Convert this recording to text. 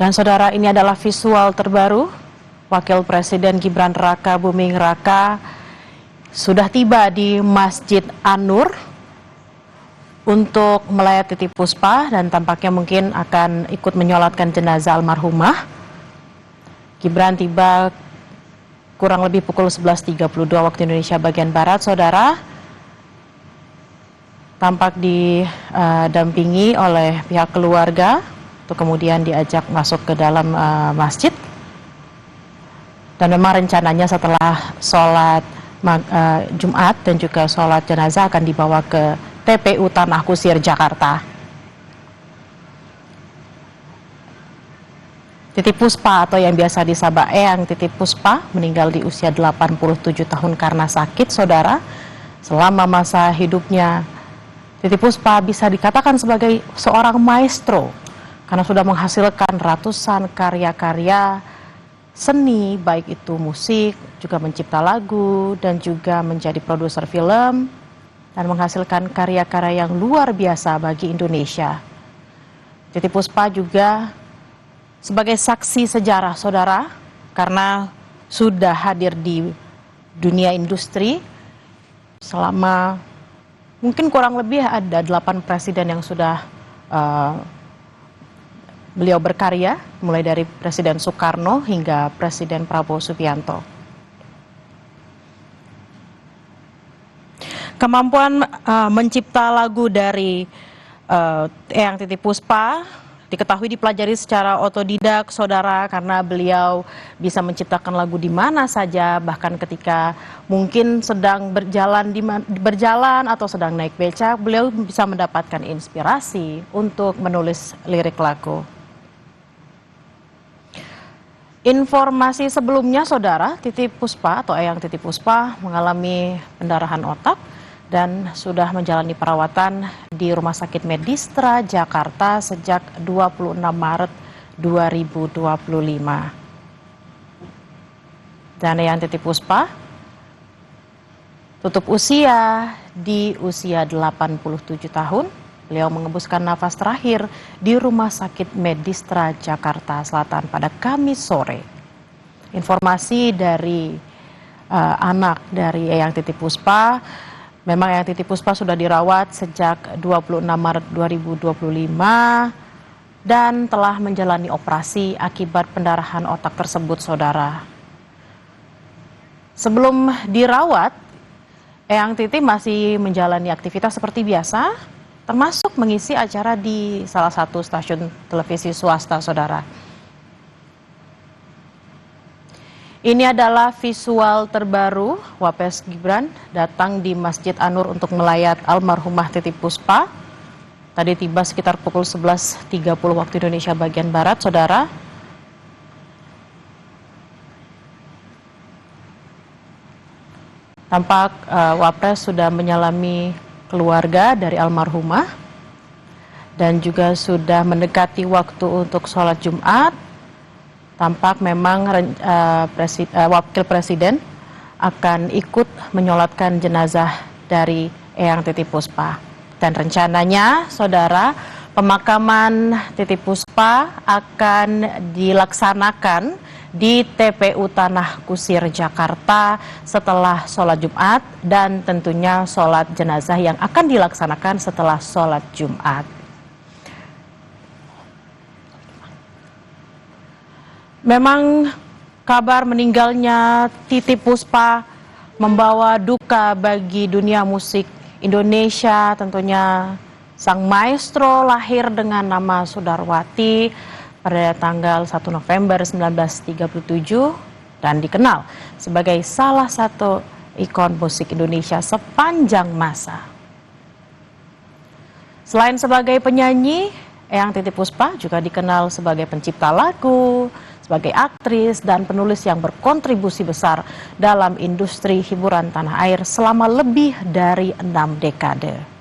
Dan saudara, ini adalah visual terbaru. Wakil Presiden Gibran Raka Buming Raka sudah tiba di Masjid An-Nur untuk melayat titip puspa dan tampaknya mungkin akan ikut menyolatkan jenazah almarhumah. Gibran tiba kurang lebih pukul 11.32 waktu Indonesia bagian Barat, saudara. Tampak didampingi oleh pihak keluarga untuk kemudian diajak masuk ke dalam masjid. Dan memang rencananya setelah sholat Jumat dan juga sholat jenazah akan dibawa ke TPU Tanah Kusir, Jakarta. Titip Puspa atau yang biasa disapa Eyang Titip Puspa meninggal di usia 87 tahun karena sakit, saudara. Selama masa hidupnya, Titip Puspa bisa dikatakan sebagai seorang maestro karena sudah menghasilkan ratusan karya-karya seni, baik itu musik, juga mencipta lagu, dan juga menjadi produser film, dan menghasilkan karya-karya yang luar biasa bagi Indonesia. Titip Puspa juga sebagai saksi sejarah, saudara, karena sudah hadir di dunia industri selama mungkin kurang lebih ada 8 presiden yang sudah beliau berkarya, mulai dari Presiden Soekarno hingga Presiden Prabowo Subianto. Kemampuan mencipta lagu dari Eyang Titip Puspa diketahui dipelajari secara otodidak, saudara, karena beliau bisa menciptakan lagu di mana saja, bahkan ketika mungkin sedang berjalan atau sedang naik becak, beliau bisa mendapatkan inspirasi untuk menulis lirik lagu. Informasi sebelumnya, saudara, Titip Puspa atau Eyang Titip Puspa mengalami pendarahan otak dan sudah menjalani perawatan di Rumah Sakit Medistra, Jakarta sejak 26 Maret 2025. Dan Eyang Titip Puspa tutup usia di usia 87 tahun. Beliau mengembuskan nafas terakhir di Rumah Sakit Medistra, Jakarta Selatan pada Kamis sore. Informasi dari anak dari Eyang Titip Puspa, memang Eyang Titip Puspa sudah dirawat sejak 26 Maret 2025 dan telah menjalani operasi akibat pendarahan otak tersebut, saudara. Sebelum dirawat, Eyang Titip masih menjalani aktivitas seperti biasa, termasuk mengisi acara di salah satu stasiun televisi swasta, saudara. Ini adalah visual terbaru Wapres Gibran datang di Masjid An-Nur untuk melayat almarhumah Titip Puspa. Tadi tiba sekitar pukul 11.30 waktu Indonesia bagian Barat, saudara. Tampak Wapres sudah menyalami keluarga dari almarhumah dan juga sudah mendekati waktu untuk sholat Jumat. Tampak memang Wakil Presiden akan ikut menyolatkan jenazah dari Eyang Titip Puspa. Dan rencananya, saudara, pemakaman Titip Puspa akan dilaksanakan di TPU Tanah Kusir, Jakarta setelah sholat Jumat dan tentunya sholat jenazah yang akan dilaksanakan setelah sholat Jumat. Memang kabar meninggalnya Titip Puspa membawa duka bagi dunia musik Indonesia. Tentunya sang maestro lahir dengan nama Sudarwati pada tanggal 1 November 1937 dan dikenal sebagai salah satu ikon musik Indonesia sepanjang masa. Selain sebagai penyanyi, Eyang Titip Puspa juga dikenal sebagai pencipta lagu, sebagai aktris dan penulis yang berkontribusi besar dalam industri hiburan tanah air selama lebih dari 6 dekade.